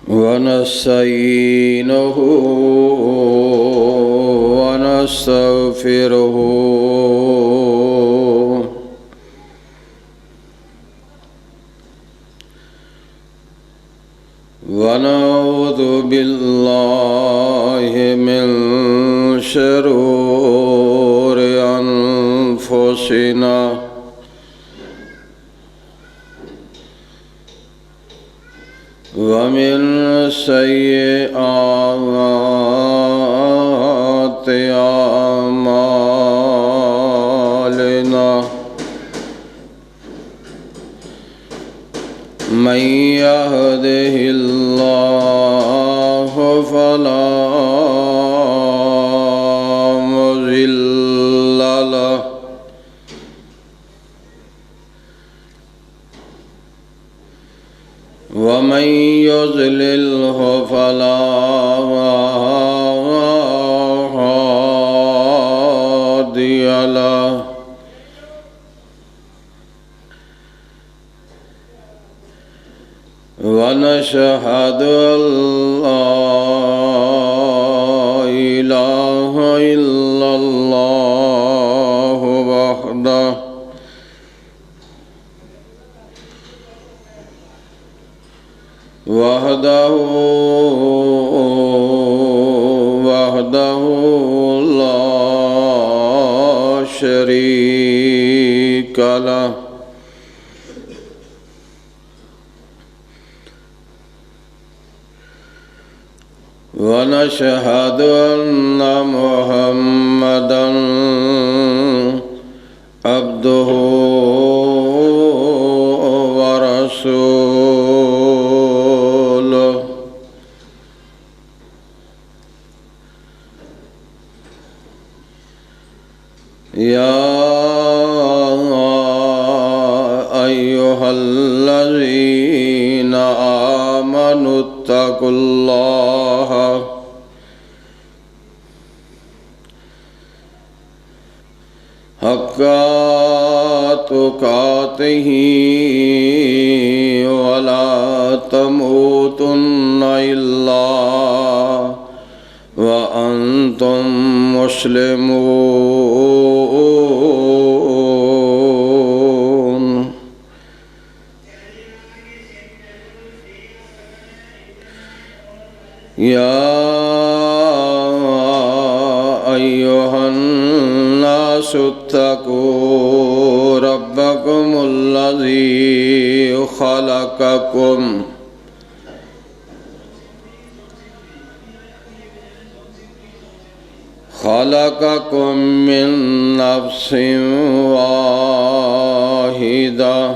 ونستعينه ونستغفره ونعوذ بالله من شرور أنفسنا ومن سيئات أعمالنا من يهده الله فلا مضل له ومن يضلله فلا هادي له ونشهد أن لا إله إلا الله وحده لا شريك له ونشهد أن محمدًا عبده ورسوله يا أيها الذين آمنوا اتقوا الله حق تقاته ولا تموتن إلا وأنتم مسلمون يا أيها الناس اتقوا ربكم الذي خلقكم من نفس واحدة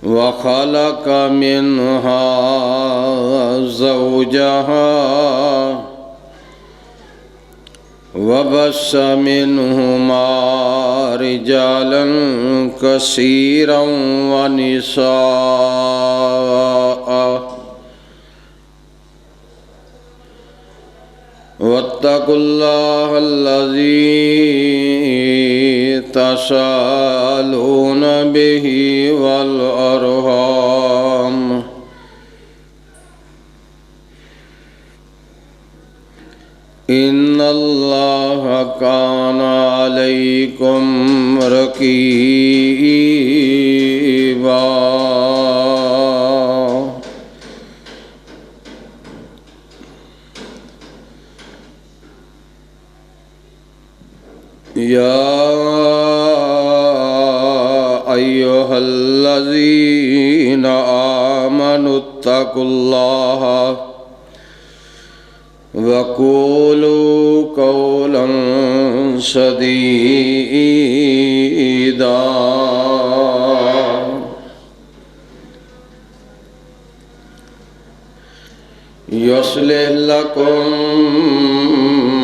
وخلق منها زوجها وبث منهما رجالا كثيرا ونساء واتقوا الله الذي تساءلون به والأرحام إن الله كان عليكم رقيبا يا أيها الذين آمنوا اتقوا الله وقولوا قولا سديدا يصلح لكم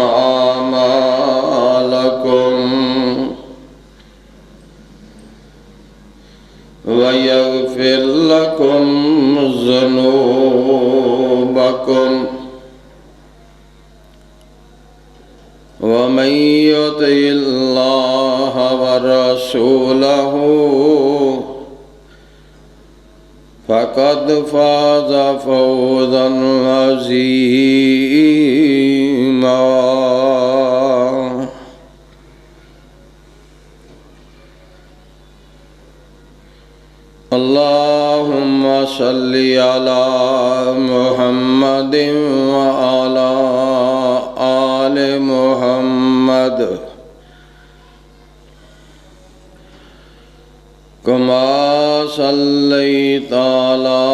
أعمالكم ويغفر لكم ذنوبكم ومن يطع الله ورسوله فقد فاز فوزا عظيما. اللهم صل على محمد وعلى آل محمد كما صليت على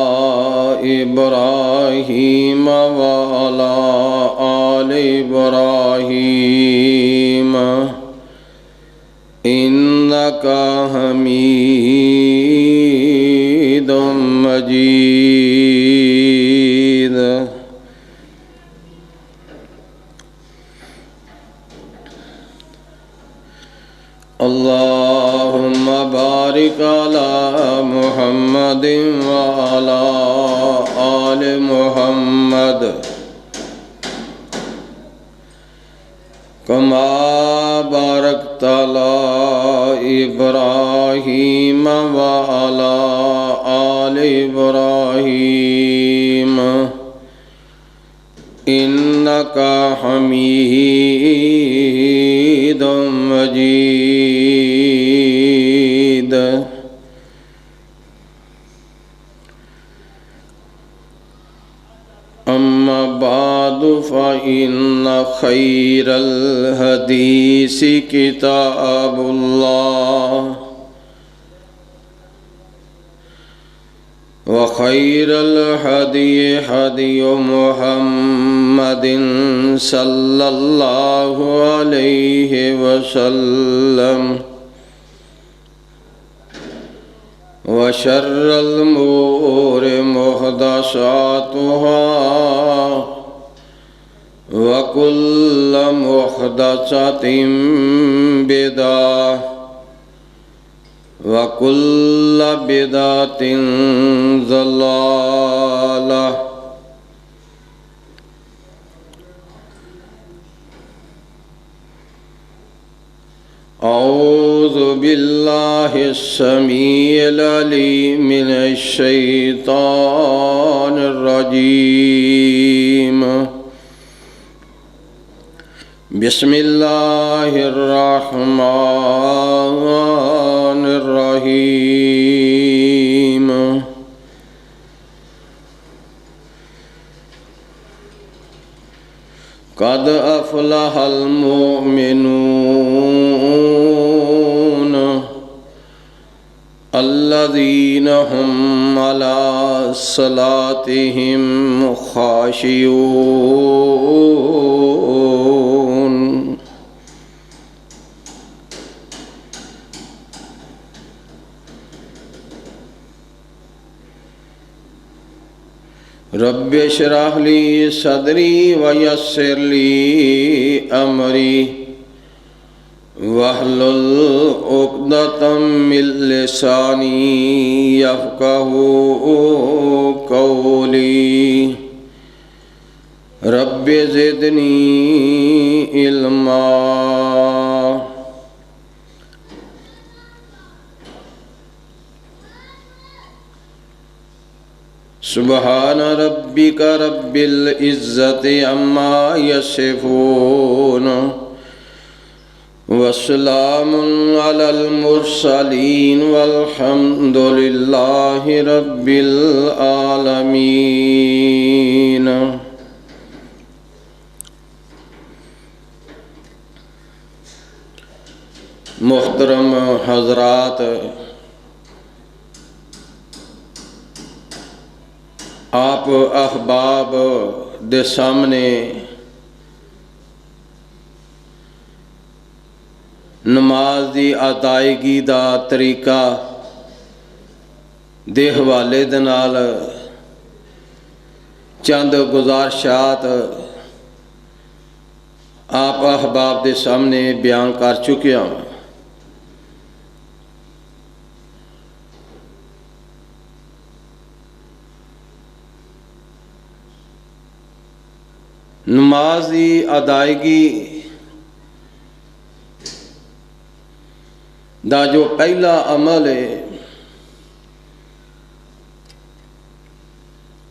إبراهيم وعلى آل إبراهيم إنك حميد مجيد. اللهم بارك على محمد وعلى آل محمد كما باركت على إبراهيم وعلى آل إبراهيم إنك حميد مجيد. أما بعد فإن خير الحديث كتاب الله وخير الهدي هدي محمد صلى الله عليه وسلم وشر الأمور محدثاتها وكل محدثة بدعة وكل بدعة ضلالة. أعوذ بالله السميع العليم من الشيطان الرجيم. بسم الله الرحمن الرحيم. قد أفلح المؤمنون الذين هم على صلاتهم خاشعون. رب اشرح لي صدري ويسر لي أمري واحلل عقدة من لساني يفقهوا قولي. رب زدني علما. سبحان ربك رب العزة عما يصفون وسلام على المرسلين والحمد لله رب العالمين. محترم حضرات، آپ احباب دے سامنے نماز دی ادائیگی دا طریقہ دے حوالے دے نال چند گزارشات آپ احباب دے سامنے بیان کر چکے ہوں. نماز دی ادائیگی دا جو پہلا عمل ہے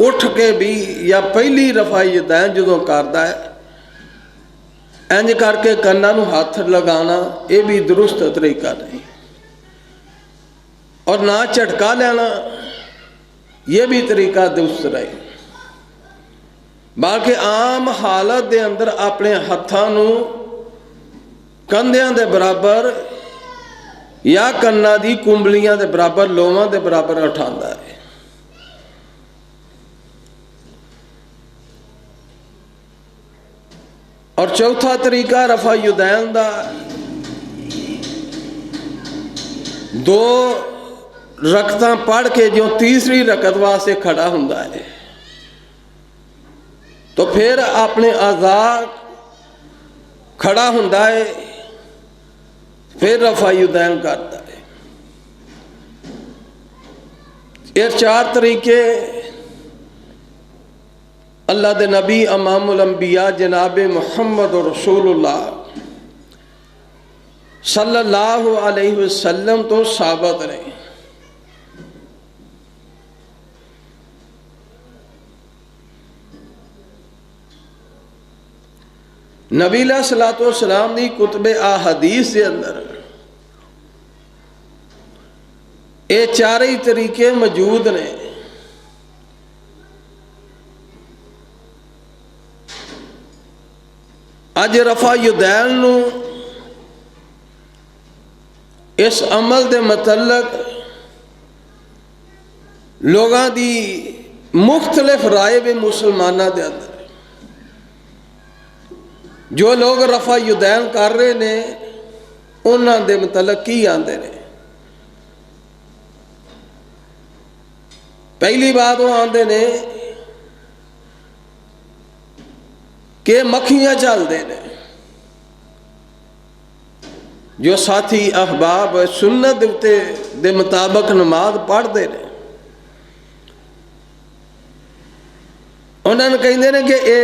ਉੱਠ ਕੇ ਵੀ ਜਾਂ ਪਹਿਲੀ ਰਫਾ ਯਦੈਨ ਜਦੋਂ ਕਰਦਾ ਹੈ ਇੰਜ ਕਰਕੇ ਕੰਨਾਂ ਨੂੰ ਹੱਥ ਲਗਾਉਣਾ, ਇਹ ਵੀ ਦਰੁਸਤ ਤਰੀਕਾ ਨਹੀਂ। اور نہ جھٹکا لینا، یہ بھی طریقہ درست رہے، بلکہ عام حالت دے اندر اپنے ہاتھاں نو کندھیاں دے برابر یا کناں دی کنبلیاں دے برابر، لوواں دے برابر اٹھاندا ہے۔ اور چوتھا طریقہ رفع یدین دا، دو رکعتاں پڑھ کے جو تیسری رکعت واسطے کھڑا ہوندا ہے تو پھر اپنے اعضاء کھڑا ہوندا ہے، پھر رفع یدین کرتا ہے۔ یہ چار طریقے اللہ دے نبی امام الانبیاء جناب محمد رسول اللہ صلی اللہ علیہ وسلم تو ثابت رہے۔ نبی علیہ الصلوۃ والسلام دی کتب احادیث دے اندر یہ چارے طریقے موجود نے۔ اج رفع یدین نو اس عمل دے متعلق لوگاں دی مختلف رائے بھی مسلمانہ دے اندر، جو لوگ رفع یدین کر رہے نے انہاں دے متعلق کی آندے نے۔ پہلی بات وہ آندے نے کہ مکھیاں چل دے نے، جو ساتھی احباب سنت دے مطابق نماز پڑھ دے نے، انہوں نے کہندے نے کہ اے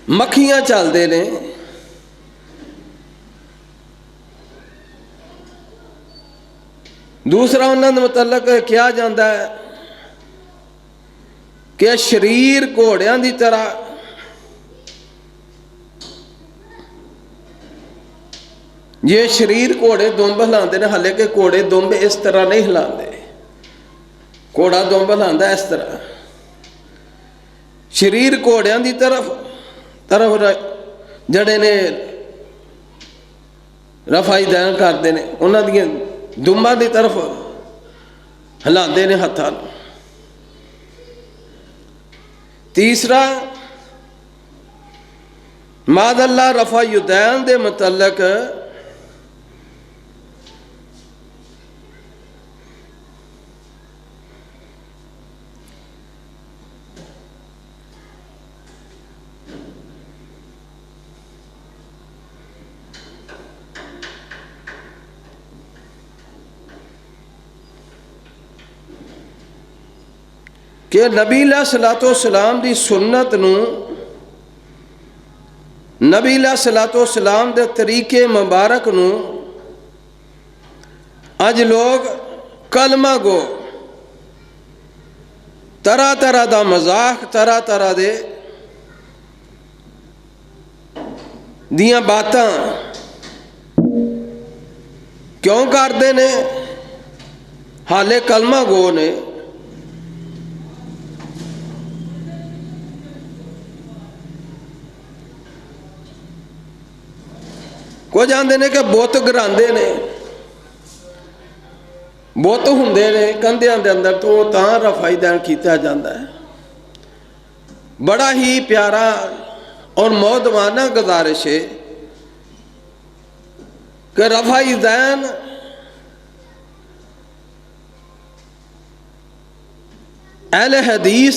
مکھیاں چل دے نے۔ دوسرا انہوں نے متعلق کیا جاندہ ہے کہ شریر گھوڑیاں دی طرح یہ شریر گھوڑے دمب ہلاندے نے، حالے کہ گھوڑے دمب اس طرح نہیں ہلاندے، گھوڑا دمب ہلاندا اس طرح۔ شریر گھوڑیاں دی طرف جڑے نے رفع یدین کردے نے، انہاں دیاں دمباں دی طرف ہلاندے نے ہتھاں۔ تیسرا معاذ اللہ رفع یدین دے متعلق کہ نبی علیہ الصلوۃ والسلام دی سنت نو، نبی علیہ الصلوۃ والسلام دے طریقے مبارک نو اج لوگ کلمہ گو، طرح طرح دا مذاق، طرح طرح دیاں باتاں کیوں کردے نے؟ حالے کلمہ گو نے۔ کو جاندے نے کہ بت گراندے نے، بت ہوندے نے کندھیاں دے اندر، تو تاں رفع یدین کیتا جاندا ہے۔ بڑا ہی پیارا اور مودبانہ گزارش ہے کہ رفع یدین اہل حدیث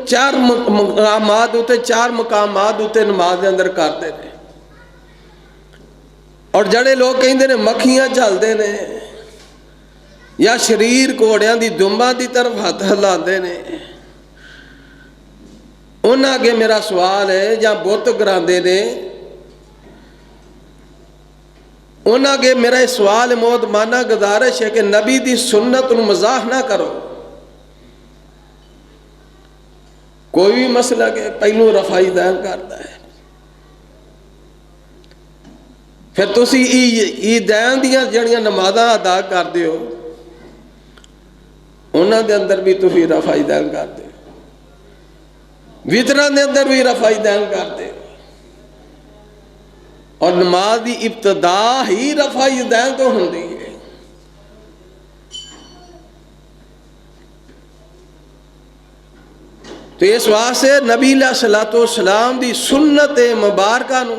چار مقامات ہوتے نماز دے اندر کرتے ہیں۔ اور جڑے لوگ کہندے نے مکھیاں چلدے نے یا شریر گھوڑیاں دی دمباں دی طرف ہاتھ ہلاندے نے، انہاں اگے میرا سوال ہے، یا بت گراندے نے، انہاں اگے میرا سوال مودبانہ گزارش ہے کہ نبی دی سنت نو مزاح نہ کرو۔ کوئی بھی مسئلہ کہ پہلو رفع دین کرتا ہے. پھر تسی عیدین دیاں جڑیاں نمازاں ادا کردے ہو انہاں دے اندر بھی تسی رفع دین کردے ہو, وطراں دے اندر بھی رفع دین کردے ہو, اور نماز دی ابتدا ہی رفع دین تو ہوندی ہے. تو اس واسطے نبی علیہ الصلوۃ والسلام دی سنت مبارکہ نو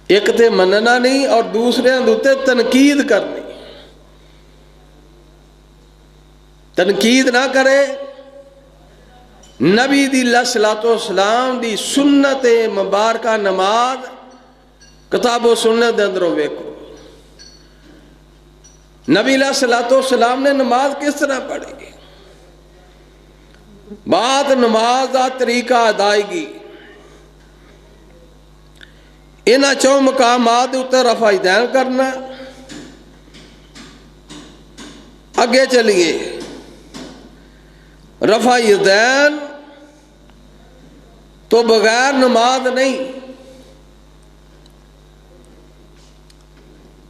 ایک تے مننا نہیں اور دوسرے اندر تنقید کرنی. تنقید نہ کرے. نبی دی علیہ الصلوۃ والسلام دی سنت مبارکہ نماز کتاب و سنت دے اندروں ویکھو. نبی علیہ الصلوۃ والسلام نے نماز کس طرح پڑھی؟ بات نماز دا طریقہ ادائیگی انہاں چوں مقامات اتے رفع دین کرنا. اگے چلیے, رفع دین تو بغیر نماز نہیں.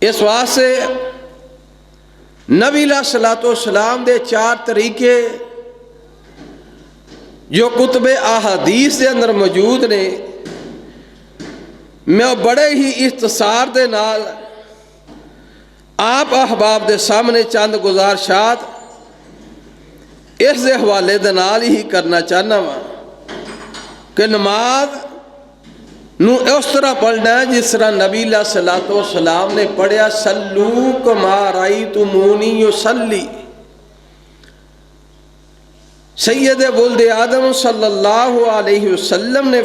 اس واسطے نبی علیہ الصلوۃ والسلام دے 4 طریقے جو کتب احادیث دے اندر موجود نے, میں بڑے ہی اختصار دے نال آپ احباب دے سامنے چند گزارشات اس دے حوالے دے نال ہی کرنا چاہنا وا کہ نماز نو اس طرح پڑھنا ہے جس طرح نبی علیہ الصلوۃ والسلام نے پڑھیا, صلو کما رأیتمونی یصلی. سید ولد آدم صلی اللہ علیہ وسلم نے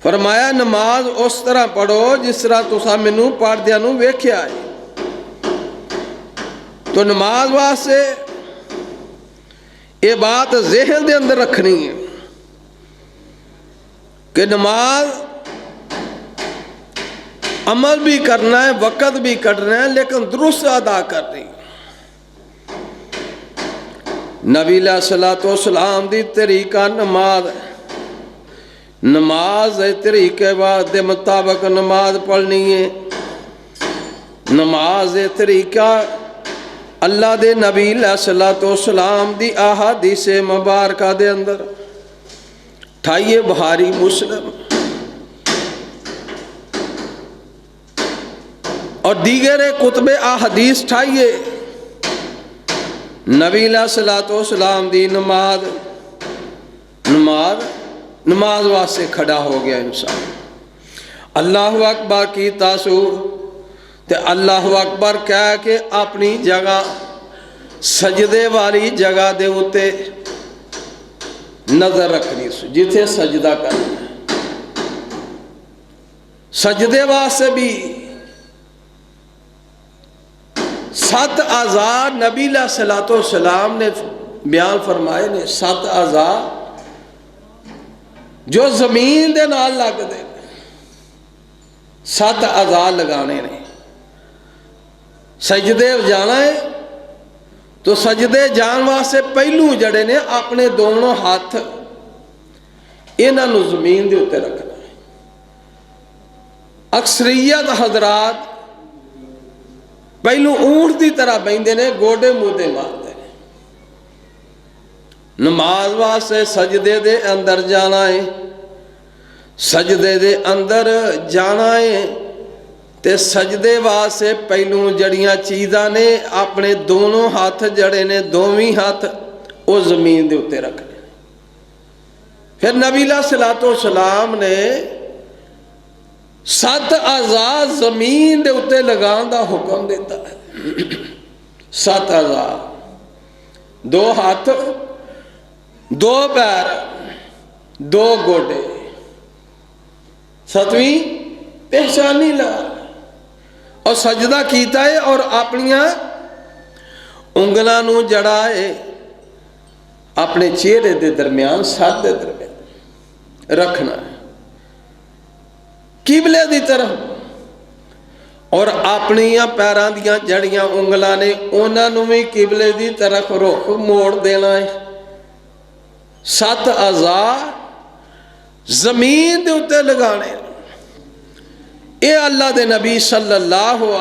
فرمایا نماز اس طرح پڑھو جس طرح تساں مینوں پڑھدیاں نوں ویکھیا ہے. تو نماز واسطے یہ بات ذہن دے اندر رکھنی ہے کہ نماز عمل بھی کرنا ہے, وقت بھی کٹنا ہے, لیکن درست ادا کرنی. نبی علیہ الصلوۃ والسلام دی طریقہ نماز طریقے بعد دے مطابق نماز پڑھنی ہے. نماز طریقہ اللہ دے نبی علیہ الصلوۃ والسلام دی احادیث مبارکہ دے اندر ٹھائیے بخاری مسلم اور دیگر کتب احادیث ٹھائیے. نبی علیہ الصلوۃ والسلام دی نماز واسطے کھڑا ہو گیا انسان, اللہ اکبر کی تاسو تے اللہ اکبر کہہ کے اپنی جگہ سجدے والی جگہ دے اتے نظر رکھنی جتھے سجدہ کرنا. سجدے واسطے بھی 7 اعضاء نبی علیہ الصلوۃ والسلام نے بیان فرمائے نے. 7 اعضاء جو زمین دے نال لگ دے, 7 اعضاء لگانے نے. سجدے جانا ہے تو سجدے جان واسطے پہلو جڑے نے اپنے دونوں ہاتھ انہاں نوں زمین دے اوتے رکھنا ہے. اکثریت حضرات پہلو اونٹ دی طرح بیندے نے, گوڈے مودے مارتے ہیں. نماز واسطے سجدے دے اندر جانا ہے, سجدے دے اندر جانا ہے تے سجدے واسطے پہلو جڑیاں چیزاں نے اپنے دونوں ہاتھ جڑے نے دوویں ہاتھ وہ زمین دے اتے رکھنے. پھر نبی علیہ الصلوۃ والسلام نے 7 اعضاء زمین دے اتے لگان دا حکم دیتا ہے. 7 اعضاء, 2 ہاتھ, 2 پیر, 2 گوڈے, 7ویں پہچانی لگا اور سجدہ کیتا ہے اور اپنیاں انگلاں نوں جڑا ہے اپنے چہرے دے درمیان, ساتھ دے درمیان رکھنا ہے قبلے دی طرف, اور اپنیاں پیران دیاں جڑیاں انگلاں نے انہاں نوں بھی قبلے دی طرف رخ موڑ دینا ہے. 7 ਅਜ਼ਾ ਜ਼ਮੀਨ ਦੇ ਉੱਤੇ ਲਗਾਣੇ। ਇਹ ਅੱਲਾ ਦੇ ਨਬੀ ਸੱਲੱਲਾਹੁ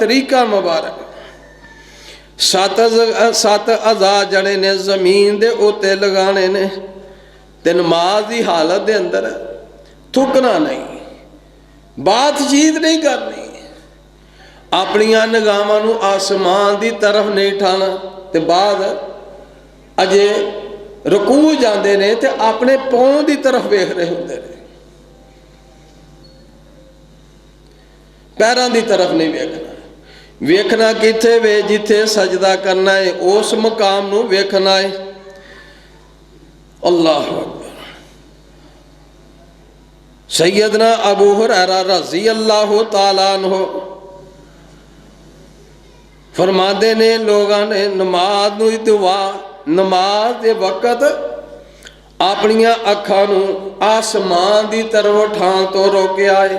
ਤਰੀਕਾ ਮੁਬਾਰਕ। 7 ਅਜ਼ਾ ਜਿਹੜੇ ਨੇ ਜ਼ਮੀਨ ਦੇ ਉੱਤੇ ਲਗਾਣੇ ਨੇ ਤੇ ਨਮਾਜ਼ ਦੀ ਹਾਲਤ ਦੇ ਅੰਦਰ ਥੁੱਕਣਾ ਨਹੀਂ, ਬਾਤਚੀਤ ਨਹੀਂ ਕਰਨੀ, ਆਪਣੀਆਂ ਨਿਗਾਹਾਂ ਨੂੰ ਆਸਮਾਨ ਦੀ ਤਰਫ ਨਹੀਂ ਉਠਾਉਣਾ। ਤੇ ਬਾਅਦ ਅਜੇ ਰਕੂ ਜਾਂਦੇ ਨੇ ਤੇ ਆਪਣੇ ਪਾਉਂ ਦੀ ਤਰਫ ਵੇਖ ਰਹੇ ਹੁੰਦੇ ਨੇ, ਪੈਰਾਂ ਦੀ ਤਰਫ ਨਹੀਂ ਵੇਖਣਾ। ਵੇਖਣਾ ਕਿੱਥੇ ਵੇ? ਜਿੱਥੇ ਸਜਦਾ ਕਰਨਾ ਹੈ ਉਸ ਮਕਾਮ ਨੂੰ ਵੇਖਣਾ ਹੈ। ਅੱਲਾਹੁ ਅਕਬਰ। ਸੈਯਦਨਾ ਅਬੂ ਹੁਰੈਰਾ ਰਜ਼ੀ ਅੱਲਾਹੁ ਤਾਲਾ ਅਨਹੁ ਫਰਮਾਉਂਦੇ ਨੇ, ਲੋਕਾਂ ਨੇ ਨਮਾਜ਼ ਨੂੰ ਦੁਆ, ਨਮਾਜ਼ ਦੇ ਵਕਤ ਆਪਣੀਆਂ ਅੱਖਾਂ ਨੂੰ ਆਸਮਾਨ ਦੀ ਤਰਫ ਉਠਾਉਣ ਤੋਂ ਰੋਕਿਆ ਹੈ।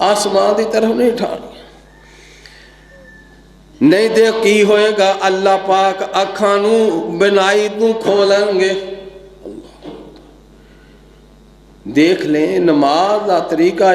ਆਸਮਾਨ ਦੀ ਤਰਫ ਨਹੀਂ ਉਠਾਉਣੀ, ਨਹੀਂ ਤੇ ਕੀ ਹੋਏਗਾ? ਅੱਲਾ ਪਾਕ ਅੱਖਾਂ ਨੂੰ ਬਿਨਾਈ ਨੂੰ ਖੋਲਣਗੇ। ਦੇਖ ਲੈ ਨਮਾਜ਼ ਦਾ ਤਰੀਕਾ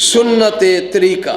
ਸੁਨਨਤ ਤਰੀਕਾ,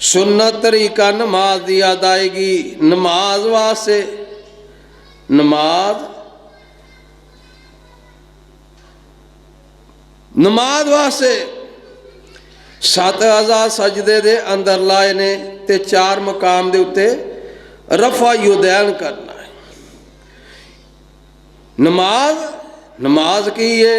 ਸੁਨਨਤ ਤਰੀਕਾ ਨਮਾਜ਼ ਦੀ ਅਦਾਇਗੀ। ਨਮਾਜ਼ ਵਾਸਤੇ ਨਮਾਜ਼ ਵਾਸਤੇ 7 ਅਜ਼ਾ ਸਜਦੇ ਦੇ ਅੰਦਰ ਲਾਏ ਨੇ ਤੇ 4 ਮਕਾਮ ਦੇ ਉੱਤੇ ਰਫਾ ਯੁਦੈਨ ਕਰਨਾ ਹੈ। ਨਮਾਜ਼ ਕੀ ਹੈ?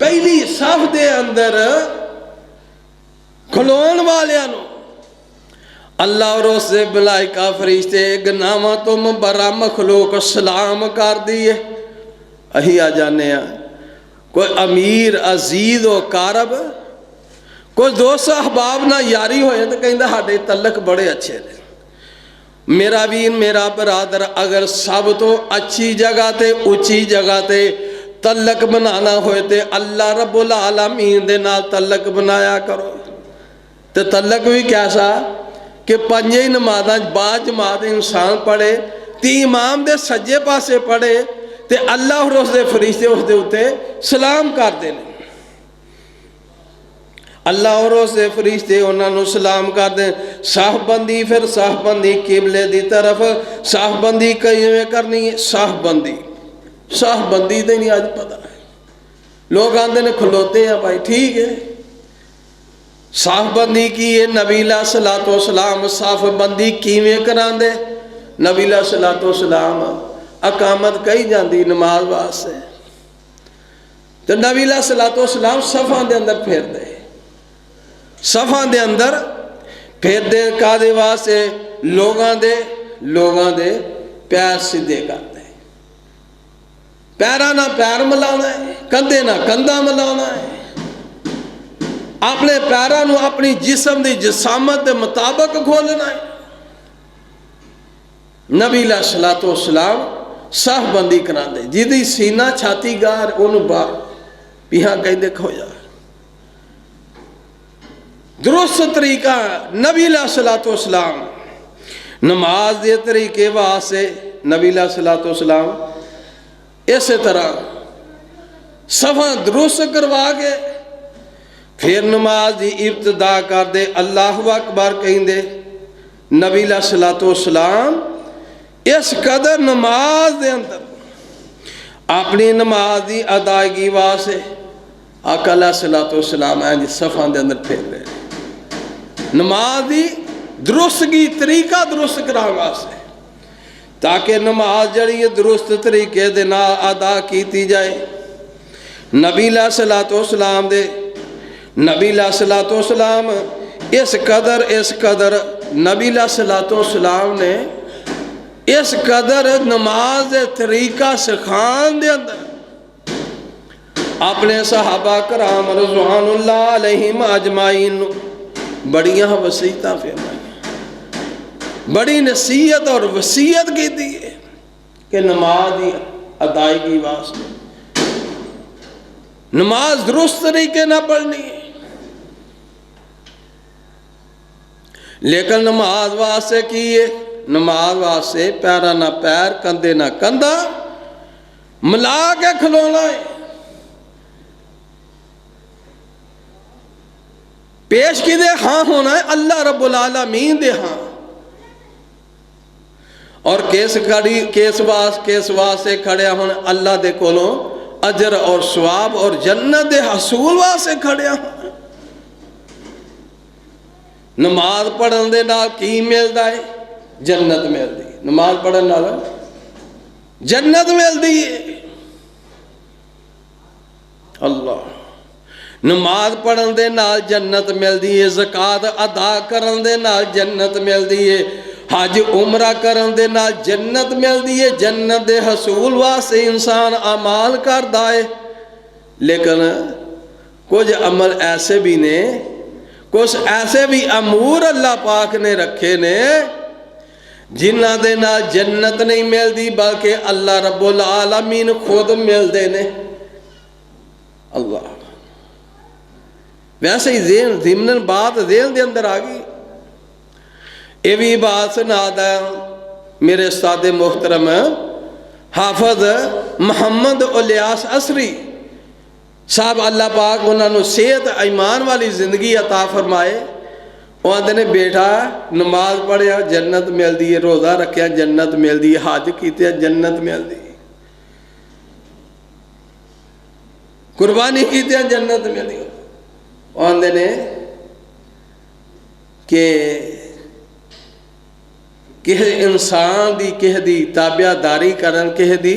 پہلی صف دے اندر کھلون والیاں نو اللہ اور اس دے ملائکہ فرشتے گناواں تو مبرہ مخلوق سلام کر دیے. اہی آ جانے ہیں کوئی امیر عزیز و کارب کوئی دوست احباب نہ یاری ہوئے تو کہیں دا ہاڑے تعلق بڑے اچھے نے. میرا وین میرا برادر اگر سب تو اچھی جگہ تے اچھی جگہ تے تعلق بنانا ہوئے تے اللہ رب العالمین دے نال تعلق بنایا کرو. تے تعلق بھی کیسا کہ پنجے نمازاں با جماعت انسان پڑھے تی امام دے سجے پاسے پڑھے تے اللہ اور اس دے فرشتے اس دے ہوتے سلام کر دینے. اللہ اور اس دے فرشتے انہوں نے سلام کر دیں. صاف بندی پھر صاف بندی قبلے دی طرف صاف بندی کہیں میں کرنی ہے. صاف بندی دے نہیں آج پتا ہے. لوگ آندے نے کھلوتے ہیں بھائی ٹھیک ہے. صاف بندی کی ہے نبی علیہ السلام صاف بندی کیویں کران دے. نبی علیہ السلام اقامت کئی جاندی نماز واسطے تو نبی علیہ السلام صفان دے اندر پھیر دے. صفان دے اندر پھیر دے کادے واسطے لوگاں دے پیر سیدھے کر دے. پیرا نہ پیر ملانا ہے کندھے نہ کندھا ملانا ہے. اپنے پیرا نو اپنی جسم دی جسامت دے مطابق کھولنا ہے. نبی علیہ السلام صاف بندی کران دے. جیدی سینہ چھاتی گار انہوں باہر پیہاں کہیں دے کھو جا. درست طریقہ نبی علیہ السلام نماز دے طریقے واسے نبی علیہ السلام اسی طرح صفحہ درست کروا کے پھر نماز دی ابتدا کر دے. اللہ اکبر کہیں دے. نبی علیہ السلام اس قدر نماز دے اندر اپنی نماز دی ادائیگی واسے آقا علیہ السلام ہیں صفحہ دے اندر پھیر رہے. نماز دی درستگی طریقہ درست کرا واسے تاکہ نماز جڑی درست طریقے دے نال ادا کیتی جائے. نبی علیہ السلام دے نبی علیہ السلام اس قدر نبی علیہ السلام نے اس قدر نماز طریقہ سکھان دے اندر اپنے صحابہ کرام رضوان اللہ علیہم اجمعین بڑیاں وصیتاں فرمائیں. بڑی نصیحت اور وصیت کی دی ہے کہ نماز دی ادائیگی واسطے نماز درست طریقے نہ پڑھنی ہے. لیکن نماز واسطے کیے نماز واسطے پیرا نہ پیر کندھے نہ کندھا ملا کے کھلونا ہے. پیش کی دے ہاں ہونا ہے اللہ رب العالمین دے ہاں. اور کیس واسطے کھڑیا ہونا اللہ دے کولوں اجر اور ثواب اور جنت دے حصول واسطے کھڑیا ہونا. نماز پڑھن دے نال کی ملدا ہے جنت ملدی. نماز پڑھن نال جنت ملدی ہے. اللہ نماز پڑھن دے نال جنت ملدی ہے. زکات ادا کرن دے نال جنت ملدی ہے. حج عمرہ کرن دے نال جنت ملدی ہے. جنت دے حصول واسطے انسان اعمال کردا ہے. لیکن کچھ عمل ایسے بھی نے کچھ ایسے بھی امور اللہ پاک نے رکھے نے جنہ دے نال جنت نہیں ملدی بلکہ اللہ رب العالمین خود مل دے نے. اللہ ویسے ہی ضمن بات ذہن دے اندر آگئی. یہ بھی بات سنا دا میرے استاد محترم حافظ محمد الیاس عصری صاحب اللہ پاک انہوں نے صحت ایمان والی زندگی عطا فرمائے. وہ آدھے نے بیٹا نماز پڑھیا جنت مل دی ہے. روزہ رکھیا جنت مل دی ہے. حج کیتے جنت مل دی ہے. قربانی کیتے جنت مل دی ہے. وہ آدھے نے کہ کسی انسان دی کسی دی تابعہ داری کرن کسی دی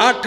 8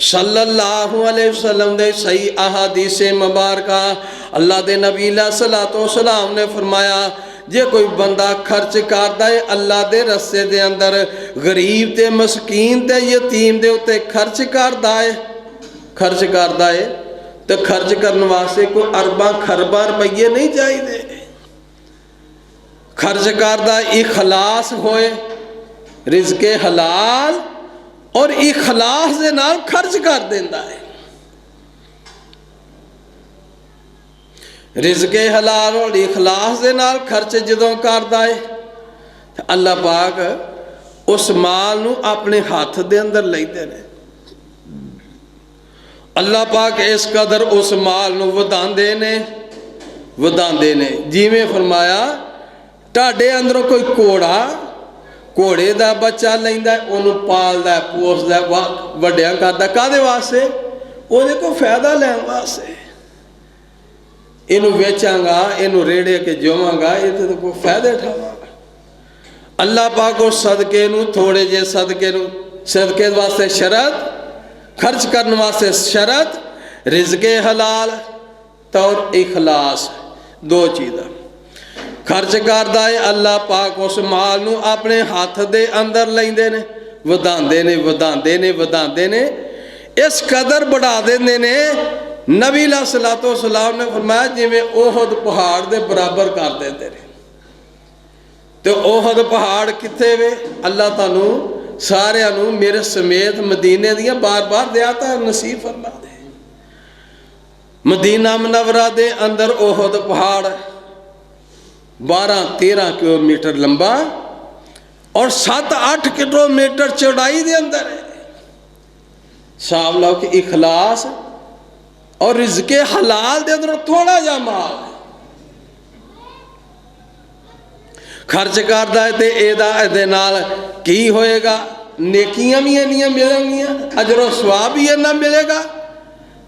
صلی اللہ علیہ وسلم دے صحیح احادیث مبارکہ اللہ دے نبی علیہ الصلوۃ والسلام نے فرمایا جے کوئی بندہ خرچ کردا ہے اللہ دے رستے دے اندر غریب تے مسکین تے یتیم دے اتے خرچ کردا ہے تے خرچ کرنے واسطے کوئی ارباں خرباں روپیے نہیں چاہیے خرچ کردا اخلاص ہوئے رزق حلال اور اخلاص دے نال خرچ کر دیندا ہے رزق حلال اور اخلاص دے نال خرچ جدوں کردا ہے اللہ پاک اس مال نو اپنے ہاتھ دے اندر لیندے نے اللہ پاک اس قدر اس مال نو وداندے نے جیویں فرمایا ٹاڈے اندروں کوئی گھوڑے دا بچہ لیندا ہے انہوں پالدا ہے پوسدا ہے وڈیاں کردا کادے واسطے وہ کو فائدہ لین واسطے انہوں ویچاں گا انہوں ریڑے کے جواں گا یہ تو کوئی فائدہ اٹھاواں گا اللہ پاک اس صدقے نو تھوڑے جے صدقے واسطے شرط خرچ کرنے واسطے شرط رزق حلال اور اخلاص دو چیزاں خرچ کردا ہے اللہ پاک اس مال نو اپنے ہاتھ دے اندر لیندے نے وداندے نے اس قدر بڑھا دیندے نے نبی علیہ الصلوۃ والسلام نے فرمایا جویں احد پہاڑ دے برابر کر دیندے نے تو احد پہاڑ کتھے وے اللہ تعالیٰ سارے انہوں میرے سمیت مدینے دیاں بار بار دیاتا نصیب فرما دے مدینہ منورہ دے اندر احد پہاڑ 12-13 کلومیٹر لمبا اور 7-8 کلومیٹر چوڑائی دے اندر ہے صاحب لوگ کی اخلاص اور رزق حلال دے اندر تھوڑا جا مال خرچ کردا ہے تے اے نال کی ہوئے گا نیکیاں بھی انیاں ملیں گیاں اجر و ثواب بھی انہاں ملے گا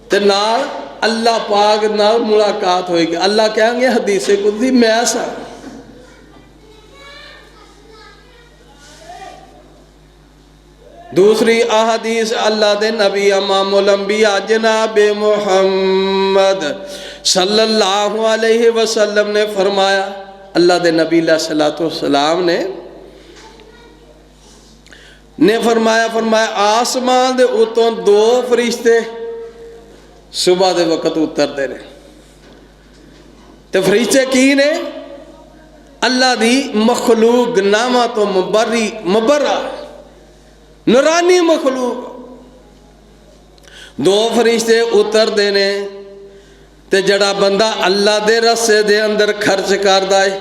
تے نال اللہ پاک نال ملاقات ہوئے گی اللہ کہیں گے حدیث قدسی میں ایسا دوسری احادیث اللہ دے نبی امام الانبیاء جناب محمد صلی اللہ علیہ وسلم نے فرمایا اللہ دے نبی علیہ الصلوۃ والسلام نے فرمایا آسمان دے اتوں 2 فرشتے صبح دے وقت اتر دے رہے تے فرشتے کی نے اللہ دی مخلوق گناہاں تو مبرہ نورانی مخلوق 2 فرشتے اتر دینے تے جڑا بندہ اللہ دے رستے دے اندر خرچ کردا ہے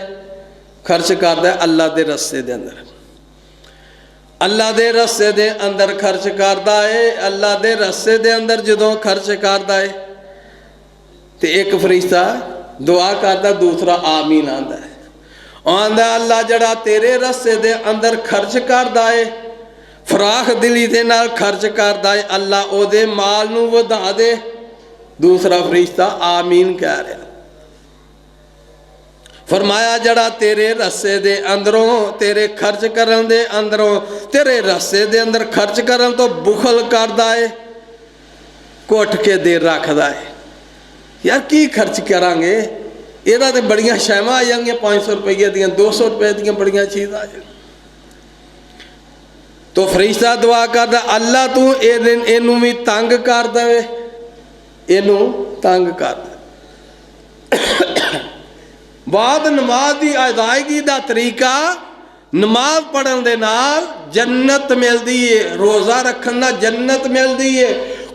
اللہ دے رستے دے اندر اللہ دے رستے دے اندر خرچ کردا ہے اللہ دے رستے دے اندر جدوں خرچ کردا ہے تے ایک فرشتہ دعا کردا دوسرا آمین آندا ہے آندا اللہ جڑا تیرے رستے دے اندر خرچ کردا ہے فراخ دلی دے نال خرچ کردا ہے اللہ او دے مال نو ودا دے دوسرا فرشتہ آمین کہہ رہا فرمایا جڑا تیرے رسے دے اندروں تیرے خرچ کرن دے اندروں تیرے رسے دے اندر خرچ کرن تو بخل کردا ہے کوٹ کے دیر رکھدا ہے یار کی خرچ کرانگے ایدہ تے بڑیاں شیمہ آ جائیں گے 500 روپے دیاں 200 روپے دیاں بڑیاں چیز آ جائیں تو فرشتہ دعا کردا اللہ تو اینو بھی تنگ کر دے اینو تنگ کر دے بعد نماز دی ادائیگی دا طریقہ نماز پڑھن دے نال جنت مل دیئے روزہ رکھن دا جنت مل دیئے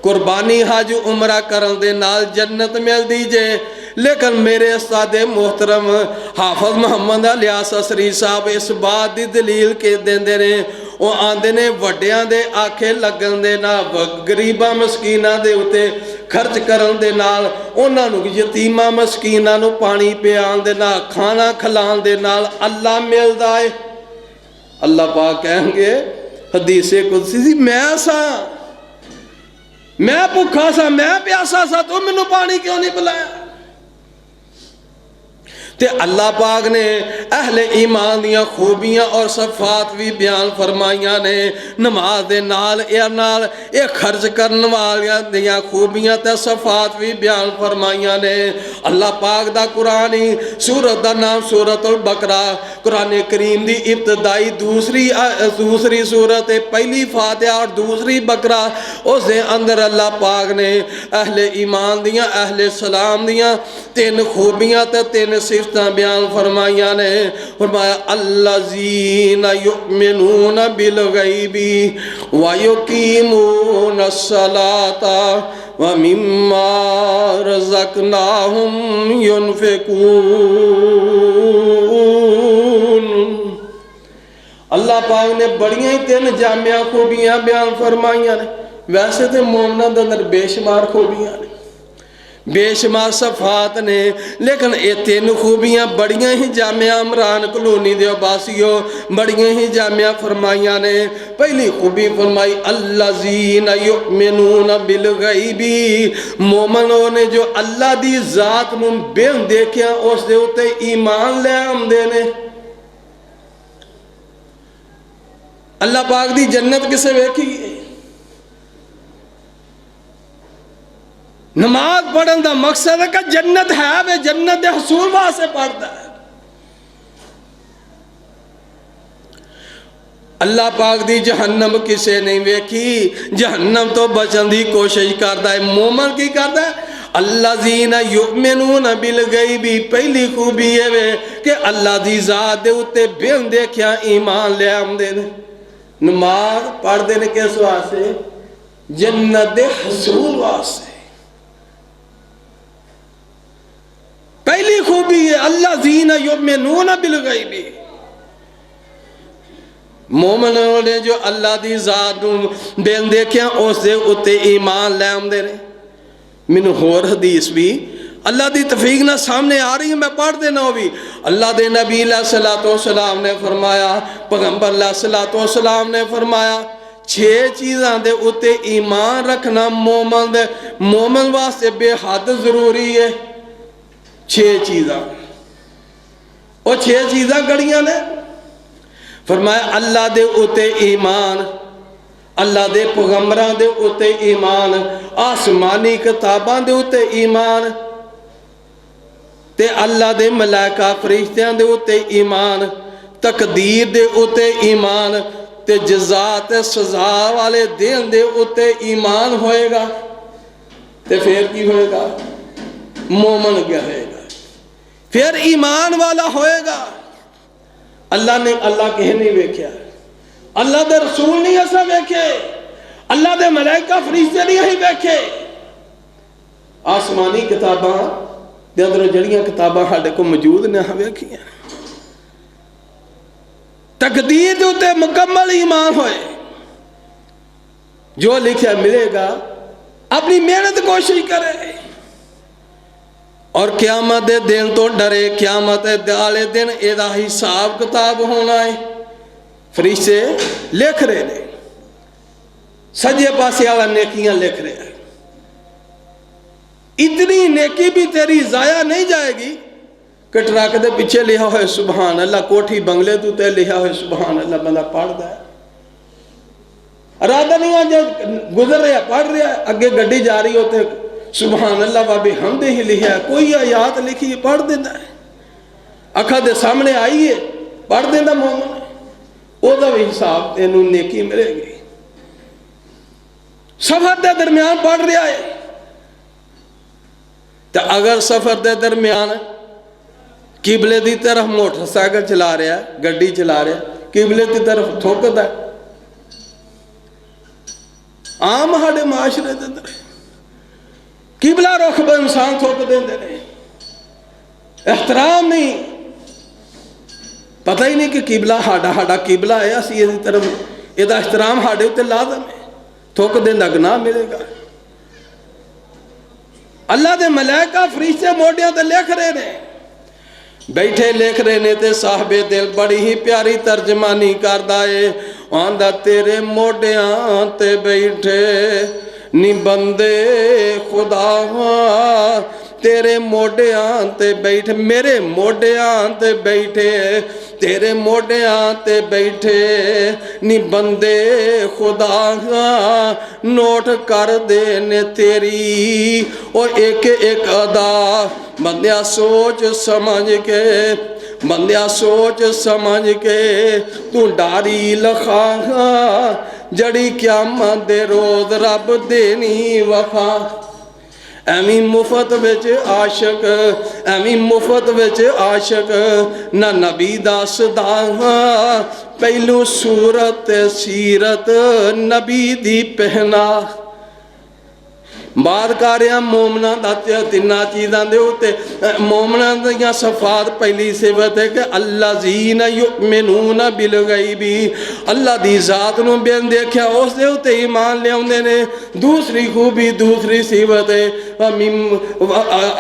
قربانی حج عمرہ کرن دے نال جنت مل دیجے لیکن میرے استاد محترم حافظ محمد الیاس اسری صاحب اس بات دی دلیل کے دین دے رہے وہ آندے نے وڈیاں دے آکھے لگن دے نا غریباں مسکینہ دے ہوتے خرچ کرن دے نال انہاں نو یتیماں مسکینہ نو پانی پیان دے نال کھانا کھلان دے نال اللہ ملدا ہے اللہ پاک کہیں گے حدیث قدسی سی میں بھوکا سا میں پیاسا سا تو مینوں پانی کیوں نہیں پلایا تے اللہ پاک نے اہل ایمان دیاں خوبیاں اور صفات بھی بیان فرمائیاں نے نماز دے نال اے خرچ کرن والیاں دیاں خوبیاں تے صفات بھی بیان فرمائیاں نے اللہ پاک دا قرآنی سورت دا نام سورت البقرہ قرآن کریم دی ابتدائی دوسری سورت پہلی فاتحہ اور دوسری بقرہ اس دے اندر اللہ پاک نے اہل ایمان دیاں اہل سلام دیاں 3 خوبیاں تے 3 صفتاں بیان فرمائیاں نے فرمایا الذین یؤمنون بالغیب ویقیمون الصلاۃ ومما رزقناہم ینفقون اللہ پاک نے بڑیاں ہی 3 جامعہ خوبیاں بیان فرمائیاں نے ویسے تے مومنہ دے اندر بے شمار خوبیاں نے بے شمار صفات نے لیکن یہ 3 خوبیاں بڑیاں ہی جامعہ عمران کلونی دے عباسیوں بڑیاں ہی جامعہ فرمائیاں نے پہلی خوبی فرمائی الذین یؤمنون بالغیب مومنوں نے جو اللہ دی ذات نوں بین دیکھیا اس دے اتے ایمان لے آمدے نے اللہ پاک دی جنت کسے ویکھی نماز پڑھن دا مقصد ہے کہ جنت ہے وہ جنت دے حصول واسطے پڑھتا ہے اللہ پاک دی جہنم کسے نہیں ویکھی جہنم تو بچن دی کوشش کرتا ہے مومن کی کرتا ہے الذین یؤمنون بالغیب پہلی خوبی ہے کہ اللہ دی ذات دے اتے بین دیکھیا ایمان لے آمدے نے نماز پڑھ دینے کس واسطے جنت دے حصول واسطے پہلی خوبی ہے الذین یؤمنون بالغیب مومنوں نے جو اللہ دی ذات بین دیکھیا اس دے اتے ایمان لے آمدے نے من ہور حدیث بھی اللہ دی تفریق نہ سامنے آ رہی ہے میں پڑھ دینا ہو بھی اللہ دے نبی علیہ السلام نے فرمایا پیغمبر علیہ السلام نے فرمایا 6 چیزاں دے اتے ایمان رکھنا مومن واسطے بے حد ضروری ہے 6 چیزاں وہ 6 چیزاں گڑیاں نے فرمایا اللہ دے اتے ایمان اللہ دے پیغمبراں دے اتے ایمان آسمانی کتاباں دے اتے ایمان تے اللہ دے ملائکہ فرشتیاں دے اتے ایمان تقدیر دے اتے ایمان تے جزا تے سزا والے دن دے اتے ایمان ہوئے گا تے پھر کی ہوئے گا مومن کیا ہوئے گا پھر ایمان والا ہوئے گا اللہ نے اللہ کہیں نہیں ویکھیا اللہ دے رسول نہیں ایسا ویکھے اللہ دے ملائکہ فرشتے نہیں ہی ویکھے آسمانی کتاباں دے اندر جڑیاں کتاباں ہاڑے کو موجود نے ہاں ویکھیاں تقدیر دے اتے مکمل ایمان ہوئے جو لکھیا ملے گا اپنی محنت کوشش کرے اور قیامت دے دن تو ڈرے قیامت دے دن ایدہ حساب کتاب ہونا ہے فرشتے لکھ رہے نے سجے پاسے والا نیکیاں لکھ رہے ہیں اتنی نیکی بھی تیری ضائع نہیں جائے گی کہ ٹرک دے پیچھے لکھا ہوئے سبحان اللہ کوٹھی بنگلے تو تے لکھا ہوئے سبحان اللہ بندہ پڑھ دا ہے ارادہ نہیں آجا گزر رہا پڑھ رہا ہے اگے گڈی جا رہی ہوتے سبحان اللہ و بحمدہ ہی لکھا ہے کوئی آیات لکھی ہے پڑھ دینا ہے اکھا دے سامنے آئی ہے پڑھ دینا مومن ہے او دا بھی حساب انہوں نیکی ملے گی سفر دے درمیان پڑھ رہا ہے تو اگر سفر دے درمیان قبلے دی طرف موٹر سائیکل چلا رہا ہے گڈی چلا رہا ہے قبلے دی طرف تھوکتا ہے عام ہاڑے معاشرے دے اندر قبلہ رخ بے انسان تھوک دیں دے رہے احترام نہیں پتہ ہی نہیں کہ قبلہ ہاڑا قبلہ ہے اسی یہ طرف یہ احترام ہاڑے ہوتے لازم ہے تھوک دیں دا گناہ ملے گا اللہ دے ملائکہ فرشتے موڑیاں تے لکھ رہے نے بیٹھے لکھ رہے نے تے صاحب دل بڑی ہی پیاری ترجمانی کر دائے آندہ تیرے موڑیاں تے بیٹھے نی بندے خدا ਤੇਰੇ ਮੋਢਿਆਂ ਤੇ ਬੈਠ, ਮੇਰੇ ਮੋਢਿਆਂ ਤੇ ਬੈਠੇ, ਤੇਰੇ ਮੋਢਿਆਂ ਤੇ ਬੈਠੇ ਨੀ ਬੰਦੇ ਖੁਦਾ ਨੋਟ ਕਰਦੇ ਨੇ ਤੇਰੀ ਉਹ ਇੱਕ ਇੱਕ ਅਦਾ। ਬੰਦਿਆ ਸੋਚ ਸਮਝ ਕੇ, ਬੰਦਿਆ ਸੋਚ ਸਮਝ ਕੇ ਤੂੰ ਡਾਰੀ ਲਖਾ ਜੜੀ ਕਿਆਮਤ ਦੇ ਰੋਜ਼ ਰੱਬ ਦੇਣੀ ਵਫਾ। ਐਵੇਂ ਮੁਫਤ ਵਿੱਚ ਆਸ਼ਕ, ਐਵੇਂ ਮੁਫਤ ਵਿੱਚ ਆਸ਼ਕ ਨਾ ਨਬੀ ਦੱਸਦਾ ਪਹਿਲੂ ਸੂਰਤ ਸੀਰਤ ਨਬੀ ਦੀ ਪਹਿਨਾ। ਬਾਤ ਕਰ ਰਿਹਾ ਮੋਮਨਾਂ ਦਾ ਤਿੰਨਾਂ ਚੀਜ਼ਾਂ ਦੇ ਉੱਤੇ। ਮੋਮਨਾਂ ਦੀਆਂ ਸਿਫਾਤ ਪਹਿਲੀ ਸਿਫਤ ਹੈ ਕਿ ਅੱਲਾਜ਼ੀਨ ਯੁਮਿਨੂਨ ਬਿਲ ਗੈਬੀ, ਅੱਲਾ ਦੀ ਜ਼ਾਤ ਨੂੰ ਬਿਨ ਦੇਖਿਆ ਉਸ ਦੇ ਉੱਤੇ ਈਮਾਨ ਲਿਆਉਂਦੇ ਨੇ। ਦੂਸਰੀ ਖੂਬੀ, ਦੂਸਰੀ ਸਿਫਤ ਹੈ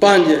5।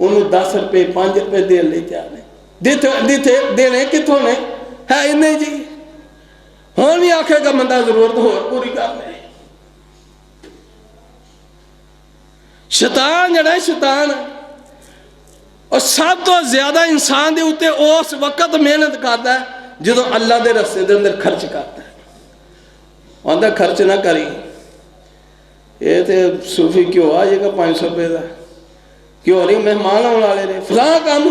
انہوں 10 روپے 5 روپے دین لے جانے دینے کتوں نے ہے انہیں جی ہون بھی آکھے گا بندہ ضرورت ہو پوری کر لے شیطان جڑا ہے شیطان اور سب تو زیادہ انسان دے ہوتے اس وقت محنت کرتا ہے جدو اللہ دے رستے دے اندر خرچ کرتا ہے آندہ خرچ نہ کری یہ تے صوفی کیوں آجے گا 500 روپے دا کیوں نہیں مہمان ہونا لے رہے فلاں کام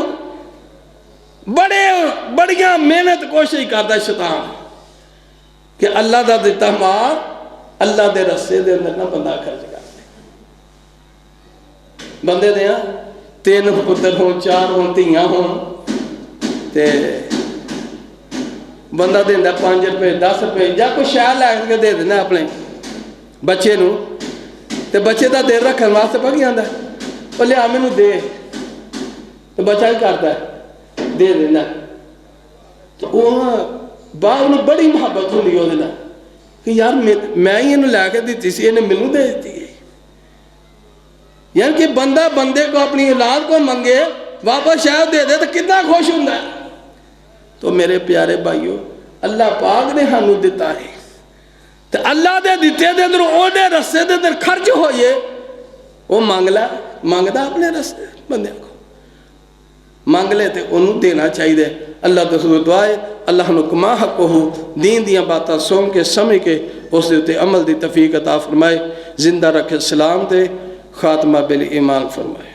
بڑیاں محنت کوشش کرتا ہے شیطان کہ اللہ دا دیتا مال اللہ دے رستے دے اندر نہ بندہ خرچ کرتا بندے دے ہاں 3 پتر ہوں 4 ہوں 3 ہوں تے بندہ دیندہ 5 روپے 10 روپے جا کوئی شاید لائے کے دے دینا اپنے بچے نو تے بچے دا دیر رکھن واسطے پکی آندہ وہ لیا میں نو دے تو بچہ ہی کرتا ہے دے دینا تو وہاں باہ انہوں بڑی محبت ہوں لیو دینا کہ یار میں ہی انہوں لے کے دیتی سی انہیں ملوں دے دیتی ہے یعنی کہ بندہ بندے کو اپنی اولاد کو منگے واپس شاید دے دے تو کتنا خوش ہوں ہے تو میرے پیارے بھائیو اللہ پاک نے ہنو دیتا ہے تو اللہ دے دیتے دے اندر اوڈے رسے دے اندر خرچ ہوئے وہ مانگدا اپنے رسے بندے کو مانگ لے تے انہوں دینا چاہیے دے اللہ تو دعائے اللہ نکمہ حق ہو دین دیاں باتاں سوم کے سمجھ کے اس دیتے عمل دی توفیق عطا فرمائے زندہ رکھے سلام دے خاتمہ بالایمان فرمائے